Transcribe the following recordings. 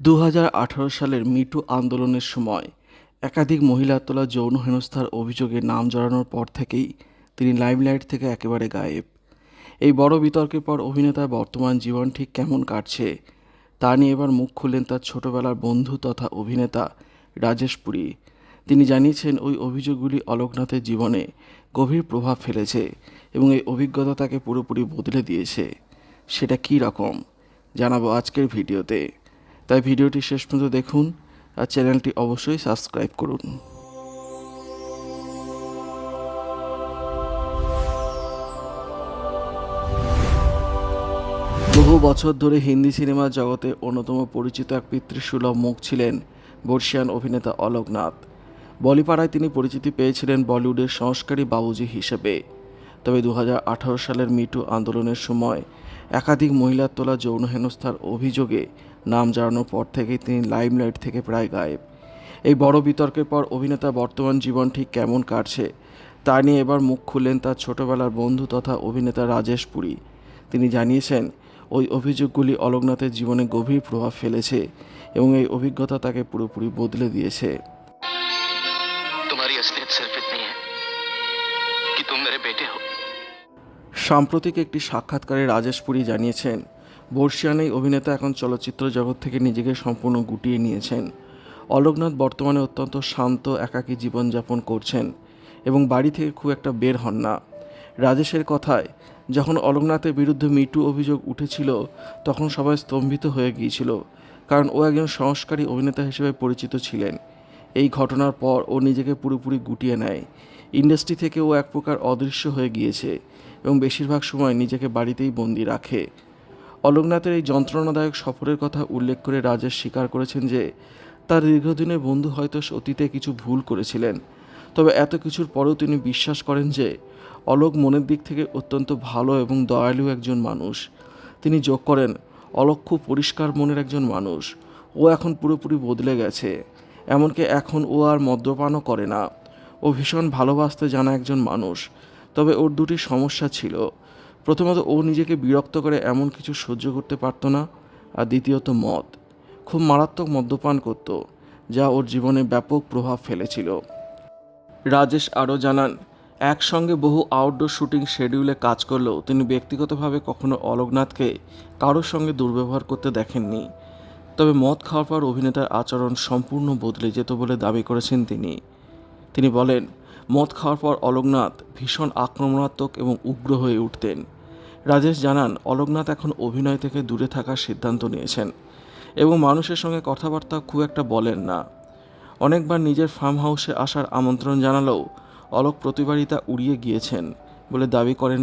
2018 সালের মিটু আন্দোলনের সময় একাধিক মহিলার তোলা যৌন হেনস্থার অভিযোগে নাম জড়ানোর পর থেকেই তিনি লাইমলাইট থেকে একেবারে গায়েব। এই বড় বিতর্কের পর অভিনেতার বর্তমান জীবন ঠিক কেমন কাটছে তা নিয়ে এবার মুখ খুললেন তার ছোটবেলার বন্ধু তথা অভিনেতা রাজেশ পুরী। তিনি জানিয়েছেন ওই অভিযোগগুলি অলোকনাথের জীবনে গভীর প্রভাব ফেলেছে এবং এই অভিজ্ঞতা তাকে পুরোপুরি বদলে দিয়েছে। সেটা কী রকম জানাবো আজকের ভিডিওতে, তাই ভিডিওটি শেষ পর্যন্ত দেখুন আর চ্যানেলটি অবশ্যই সাবস্ক্রাইব করুন। বহু বছর ধরে হিন্দি সিনেমার জগতে অন্যতম পরিচিত এক পিতৃসুলভ মুখ ছিলেন বর্ষিয়ান অভিনেতা অলোকনাথ। বলিপাড়ায় তিনি পরিচিতি পেয়েছিলেন বলিউডের সংস্কারী বাবুজি হিসেবে। তবে 2018 সালের মিটু আন্দোলনের সময় একাধিক মহিলার তোলা যৌন হেনস্থার অভিযোগে নাম জড়ানোর পর থেকেই তিনি লাইমলাইট থেকে প্রায় গায়েব। এই বড় বিতর্কের পর অভিনেতা বর্তমান জীবন ঠিক কেমন কাটছে তা নিয়ে এবার মুখ খুললেন তার ছোটবেলার বন্ধু তথা অভিনেতা রাজেশ পুরী। তিনি জানিয়েছেন ওই অভিযোগগুলি অলোকনাথের জীবনে গভীর প্রভাব ফেলেছে এবং এই অভিজ্ঞতা তাকে পুরোপুরি বদলে দিয়েছে। সাম্প্রতিক একটি সাক্ষাৎকারে রাজেশ পুরী জানিয়েছেন বর্ষিয়ান এই অভিনেতা এখন চলচ্চিত্র জগৎ থেকে নিজেকে সম্পূর্ণ গুটিয়ে নিয়েছেন। অলোকনাথ বর্তমানে অত্যন্ত শান্ত একাকী জীবনযাপন করছেন এবং বাড়ি থেকে খুব একটা বের হন না। রাজেশের কথায়, যখন অলোকনাথের বিরুদ্ধে মিটু অভিযোগ উঠেছিল তখন সবাই স্তম্ভিত হয়ে গিয়েছিল, কারণ ও একজন সংস্কারী অভিনেতা হিসেবে পরিচিত ছিলেন। এই ঘটনার পর ও নিজেকে পুরোপুরি গুটিয়ে নেয়। ইন্ডাস্ট্রি থেকে ও এক প্রকার অদৃশ্য হয়ে গিয়েছে এবং বেশিরভাগ সময় নিজেকে বাড়িতেই বন্দি রাখে। অলোকনাথের এই যন্ত্রণাদায়ক সফরের কথা উল্লেখ করে রাজেশ স্বীকার করেছেন যে তার দীর্ঘদিনের বন্ধু হয়তো অতীতে কিছু ভুল করেছিলেন, তবে এত কিছুর পরেও তিনি বিশ্বাস করেন যে অলোক মনের দিক থেকে অত্যন্ত ভালো এবং দয়ালু একজন মানুষ। তিনি যোগ করেন, অলোক খুব পরিষ্কার মনের একজন মানুষ। ও এখন পুরোপুরি বদলে গেছে, এমনকি এখন ও আর মদ্যপানও করে না। ও ভীষণ ভালোবাসতে জানা একজন মানুষ। তবে ওর দুটি সমস্যা ছিল। প্রথমত, ও নিজেকে বিরক্ত করে এমন কিছু সহ্য করতে পারত না, আর দ্বিতীয়ত মদ। খুব মারাত্মক মদ্যপান করত, যা ওর জীবনে ব্যাপক প্রভাব ফেলেছিল। রাজেশ আরও জানান, একসঙ্গে বহু আউটডোর শুটিং শিডিউলে কাজ করলেও তিনি ব্যক্তিগতভাবে কখনো অলোকনাথকে কারোর সঙ্গে দুর্ব্যবহার করতে দেখেননি। তবে মদ খাওয়ার পর অভিনেতার আচরণ সম্পূর্ণ বদলে যেত বলে দাবি করেছেন তিনি বলেন, মদ খাওয়ার পর অলোকনাথ ভীষণ আক্রমণাত্মক এবং উগ্র হয়ে উঠতেন। রাজেশ জানান, অলোকনাথ এখন অভিনয় থেকে দূরে থাকার সিদ্ধান্ত নিয়েছেন এবং মানুষের সঙ্গে কথাবার্তা খুব একটা বলেন না। অনেকবার নিজের ফার্ম হাউসে আসার আমন্ত্রণ জানালেও অলোক প্রতিবারই তা উড়িয়ে গিয়েছেন বলে দাবি করেন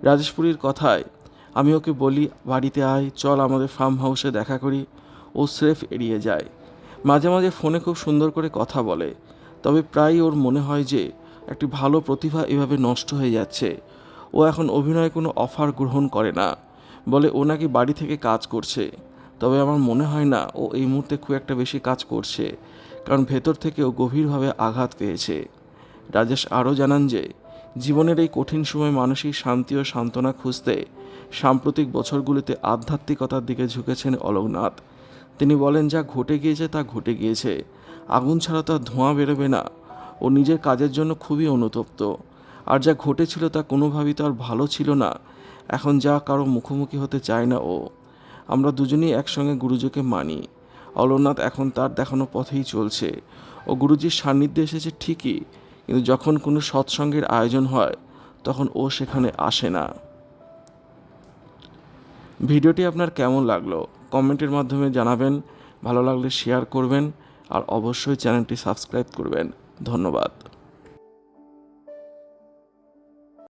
রাজেশ পুরীর কথায়, আমি ওকে বলি বাড়িতে আয়, চল আমাদের ফার্ম হাউসে দেখা করি, ও স্রেফ এড়িয়ে যায়। মাঝে মাঝে ফোনে খুব সুন্দর করে কথা বলে, তবে প্রায়ই ওর মনে হয় যে একটি ভালো প্রতিভা এভাবে নষ্ট হয়ে যাচ্ছে। ও এখন অভিনয়ে কোনো অফার গ্রহণ করে না, বলে ও নাকি বাড়ি থেকে কাজ করছে। তবে আমার মনে হয় না ও এই মুহূর্তে খুব একটা বেশি কাজ করছে, কারণ ভেতর থেকেও গভীরভাবে আঘাত পেয়েছে। রাজেশ আরও জানান যে জীবনের এই কঠিন সময় মানসিক শান্তি ও সান্ত্বনা খুঁজতে সাম্প্রতিক বছরগুলিতে আধ্যাত্মিকতার দিকে ঝুঁকেছেন অলোকনাথ। তিনি বলেন, যা ঘটে গিয়েছে তা ঘটে গিয়েছে, আগুন ছাড়া তার ধোঁয়া বেরোবে না। ও নিজের কাজের জন্য খুবই অনুতপ্ত, আর যা ঘটেছিল তা কোনোভাবেই তার ভালো ছিল না। এখন যা কারো মুখোমুখি হতে চায় না ও। আমরা দুজনেই একসঙ্গে গুরুজিকে মানি। অলোকনাথ এখন তার দেখানো পথেই চলছে। ও গুরুজির সান্নিধ্যে এসেছে ঠিকই, কিন্তু যখন কোনো সৎসঙ্গের আয়োজন হয় তখন ও সেখানে আসে না। ভিডিওটি আপনার কেমন লাগলো কমেন্টের মাধ্যমে জানাবেন। ভালো লাগলে শেয়ার করবেন আর অবশ্যই চ্যানেলটি সাবস্ক্রাইব করবেন। ধন্যবাদ।